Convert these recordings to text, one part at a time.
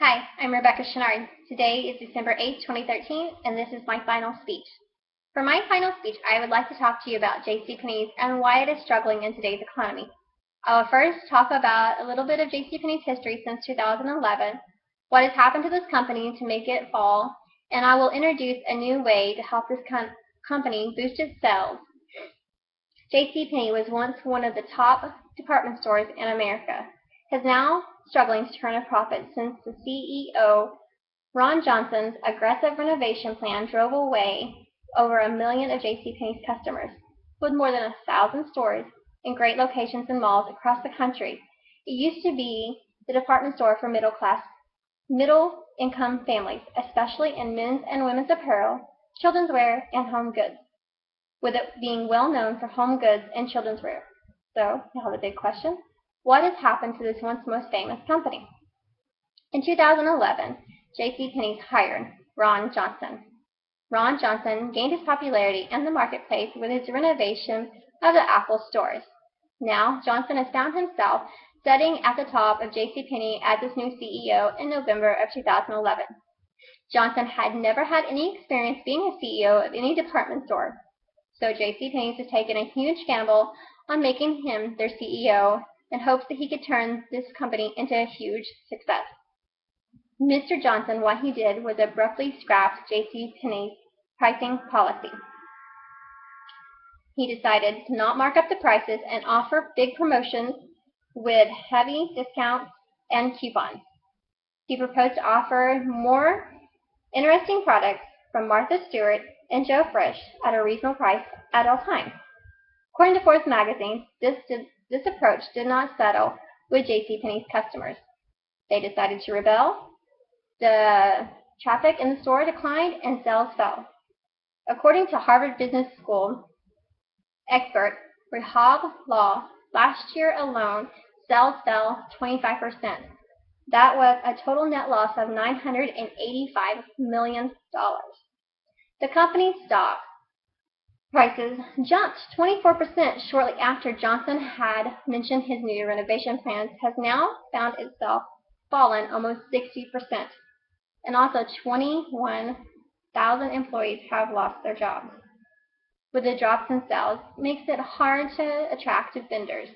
Hi, I'm Rebecca Chenard. Today is December 8, 2013, and this is my final speech. For my final speech, I would like to talk to you about JCPenney's and why it is struggling in today's economy. I will first talk about a little bit of JCPenney's history since 2011, what has happened to this company to make it fall, and I will introduce a new way to help this company boost its sales. JCPenney was once one of the top department stores in America, has now struggling to turn a profit since the CEO, Ron Johnson's aggressive renovation plan drove away over 1 million of JCPenney's customers. With more than 1,000 stores in great locations and malls across the country, it used to be the department store for middle-income families, especially in men's and women's apparel, children's wear, and home goods, with it being well known for home goods and children's wear. So, now the big question. What has happened to this once most famous company? In 2011, JCPenney hired Ron Johnson. Ron Johnson gained his popularity in the marketplace with his renovation of the Apple stores. Now, Johnson has found himself sitting at the top of JCPenney as its new CEO in November of 2011. Johnson had never had any experience being a CEO of any department store, so JCPenney has taken a huge gamble on making him their CEO in hopes that he could turn this company into a huge success. Mr. Johnson, what he did was abruptly scrapped JCPenney's pricing policy. He decided to not mark up the prices and offer big promotions with heavy discounts and coupons. He proposed to offer more interesting products from Martha Stewart and Joe Fresh at a reasonable price at all times. According to Forbes magazine, this approach did not settle with JCPenney's customers. They decided to rebel. The traffic in the store declined and sales fell. According to Harvard Business School expert Rahab Law, last year alone, sales fell 25%. That was a total net loss of $985 million. The company's stock prices jumped 24% shortly after Johnson had mentioned his new renovation plans, has now found itself fallen almost 60%. And also 21,000 employees have lost their jobs. With the drops in sales, it makes it hard to attract vendors.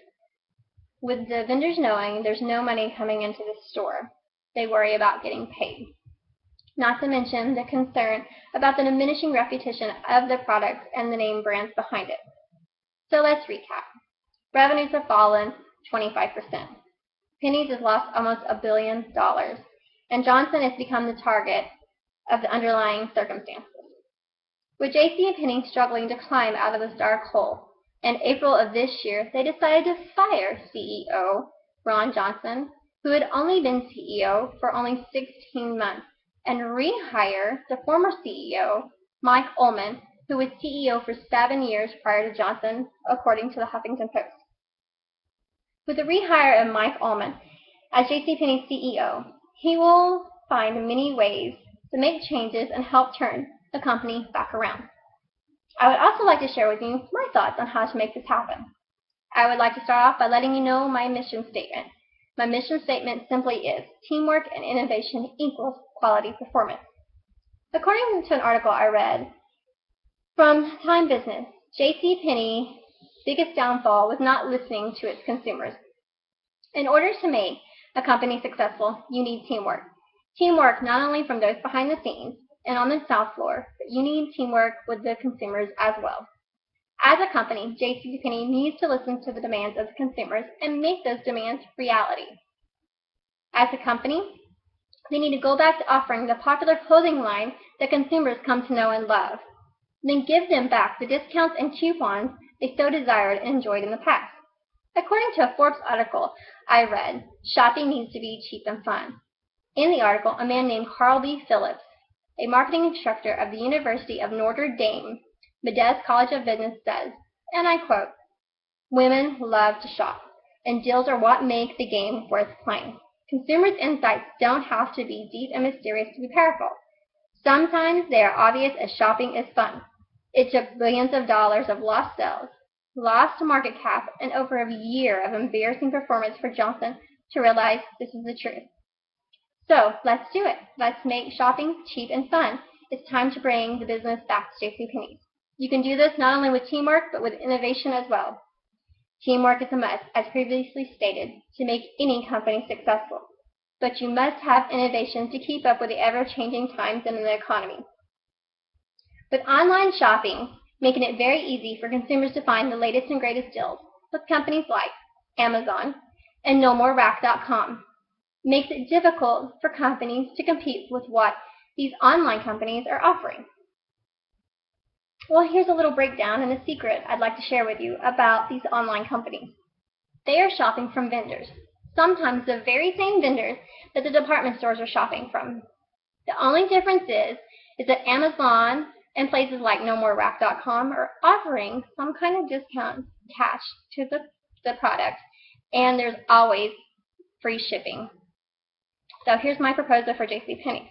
With the vendors knowing there's no money coming into the store, they worry about getting paid. Not to mention the concern about the diminishing reputation of the products and the name brands behind it. So let's recap. Revenues have fallen 25%. Penny's has lost almost $1 billion, and Johnson has become the target of the underlying circumstances. With JCPenney struggling to climb out of this dark hole, in April of this year, they decided to fire CEO Ron Johnson, who had only been CEO for only 16 months, and rehire the former CEO, Mike Ullman, who was CEO for 7 years prior to Johnson, according to the Huffington Post. With the rehire of Mike Ullman as JCPenney's CEO, he will find many ways to make changes and help turn the company back around. I would also like to share with you my thoughts on how to make this happen. I would like to start off by letting you know my mission statement. My mission statement simply is, teamwork and innovation equals quality performance. According to an article I read from Time Business, JCPenney's biggest downfall was not listening to its consumers. In order to make a company successful, you need teamwork. Teamwork not only from those behind the scenes and on the sales floor, but you need teamwork with the consumers as well. As a company, JCPenney needs to listen to the demands of the consumers and make those demands reality. As a company, they need to go back to offering the popular clothing line that consumers come to know and love. Then give them back the discounts and coupons they so desired and enjoyed in the past. According to a Forbes article I read, shopping needs to be cheap and fun. In the article, a man named Carl B. Phillips, a marketing instructor of the University of Notre Dame, Medes College of Business, says, and I quote, "Women love to shop, and deals are what make the game worth playing. Consumers' insights don't have to be deep and mysterious to be powerful. Sometimes they are obvious as shopping is fun. It took billions of dollars of lost sales, lost market cap, and over a year of embarrassing performance for Johnson to realize this is the truth. So let's do it. Let's make shopping cheap and fun. It's time to bring the business back to JCPenney. You can do this not only with teamwork, but with innovation as well. Teamwork is a must, as previously stated, to make any company successful. But you must have innovation to keep up with the ever-changing times in the economy. With online shopping, making it very easy for consumers to find the latest and greatest deals with companies like Amazon and NoMoreRack.com, makes it difficult for companies to compete with what these online companies are offering. Well, here's a little breakdown and a secret I'd like to share with you about these online companies. They are shopping from vendors, sometimes the very same vendors that the department stores are shopping from. The only difference is that Amazon and places like NoMoreRack.com are offering some kind of discount attached to the product, and there's always free shipping. So here's my proposal for JCPenney.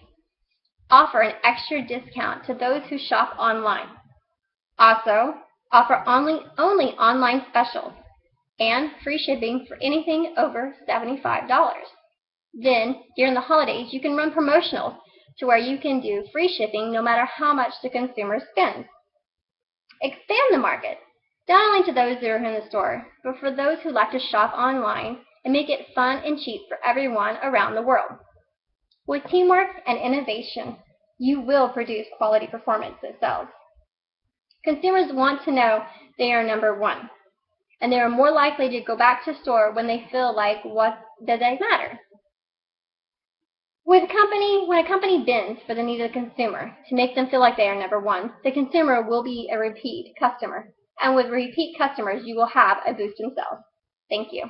Offer an extra discount to those who shop online. Also, offer only online specials and free shipping for anything over $75. Then, during the holidays, you can run promotionals to where you can do free shipping no matter how much the consumer spends. Expand the market, not only to those that are in the store, but for those who like to shop online, and make it fun and cheap for everyone around the world. With teamwork and innovation, you will produce quality performance that sells. Consumers want to know they are number one, and they are more likely to go back to the store when they feel like what does it matter. When a company bends for the need of the consumer to make them feel like they are number one, the consumer will be a repeat customer. And with repeat customers, you will have a boost in sales. Thank you.